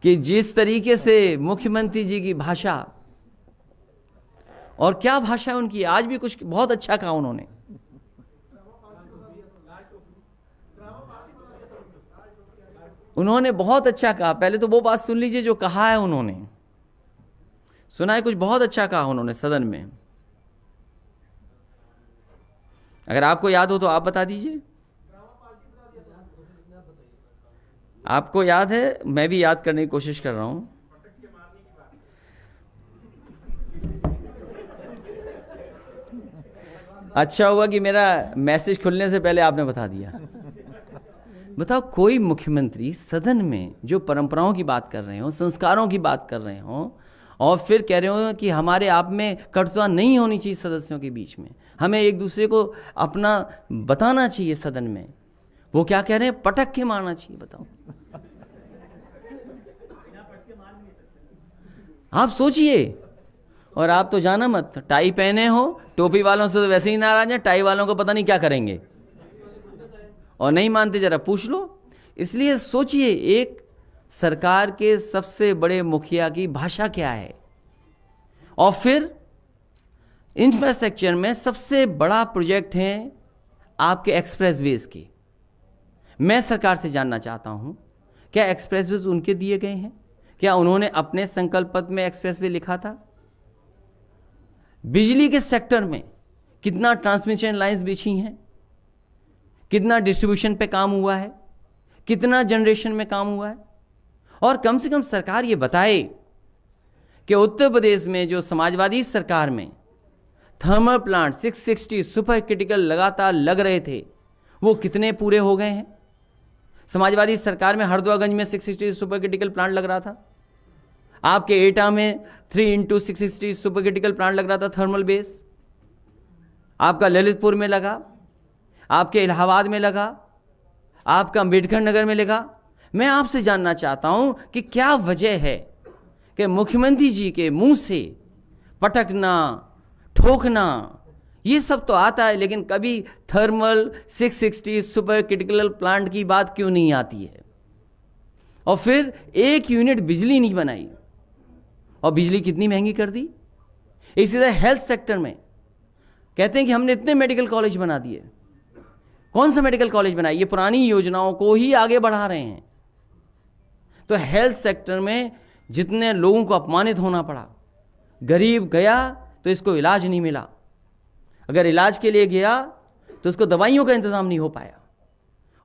कि जिस तरीके से मुख्यमंत्री जी की भाषा, और क्या भाषा है उनकी, आज भी कुछ बहुत अच्छा कहा उन्होंने। उन्होंने बहुत अच्छा कहा। पहले तो वो बात सुन लीजिए जो कहा है उन्होंने। सुना है कुछ बहुत अच्छा कहा उन्होंने सदन में। अगर आपको याद हो तो आप बता दीजिए। आपको याद है? मैं भी याद करने की कोशिश कर रहा हूं। अच्छा हुआ कि मेरा मैसेज खुलने से पहले आपने बता दिया। बताओ, कोई मुख्यमंत्री सदन में जो परंपराओं की बात कर रहे हो, संस्कारों की बात कर रहे हो, और फिर कह रहे हो कि हमारे आप में कटुता नहीं होनी चाहिए सदस्यों के बीच में, हमें एक दूसरे को अपना बताना चाहिए सदन में, वो क्या कह रहे हैं? पटक के मारना चाहिए। बताओ, आप सोचिए। और आप तो जाना मत, टाई पहने हो, टोपी वालों से तो वैसे ही नाराज हैं, टाई वालों को पता नहीं क्या करेंगे। और नहीं मानते, जरा पूछ लो। इसलिए सोचिए, एक सरकार के सबसे बड़े मुखिया की भाषा क्या है। और फिर इंफ्रास्ट्रक्चर में सबसे बड़ा प्रोजेक्ट है आपके एक्सप्रेसवेज की। मैं सरकार से जानना चाहता हूं, क्या एक्सप्रेसवेज उनके दिए गए हैं? क्या उन्होंने अपने संकल्प पत्र में एक्सप्रेसवे लिखा था? बिजली के सेक्टर में कितना ट्रांसमिशन लाइंस बिछी हैं, कितना डिस्ट्रीब्यूशन पे काम हुआ है, कितना जनरेशन में काम हुआ है। और कम से कम सरकार ये बताए कि उत्तर प्रदेश में जो समाजवादी सरकार में थर्मल प्लांट 660 सुपर क्रिटिकल लगातार लग रहे थे, वो कितने पूरे हो गए हैं। समाजवादी सरकार में हरदोगंज में 660 सुपर क्रिटिकल प्लांट लग रहा था। आपके एटा में 3x660 सुपर क्रिटिकल प्लांट लग रहा था, थर्मल बेस। आपका ललितपुर में लगा, आपके इलाहाबाद में लगा, आपका अम्बेडकर नगर में लगा। मैं आपसे जानना चाहता हूं कि क्या वजह है कि मुख्यमंत्री जी के मुंह से पटकना, ठोकना, ये सब तो आता है, लेकिन कभी थर्मल 660 सुपर क्रिटिकल प्लांट की बात क्यों नहीं आती है? और फिर एक यूनिट बिजली नहीं बनाई, और बिजली कितनी महंगी कर दी। इसी तरह हेल्थ सेक्टर में कहते हैं कि हमने इतने मेडिकल कॉलेज बना दिए। कौन सा मेडिकल कॉलेज बनाई? ये पुरानी योजनाओं को ही आगे बढ़ा रहे हैं। तो हेल्थ सेक्टर में जितने लोगों को अपमानित होना पड़ा, गरीब गया तो इसको इलाज नहीं मिला, अगर इलाज के लिए गया तो उसको दवाइयों का इंतजाम नहीं हो पाया।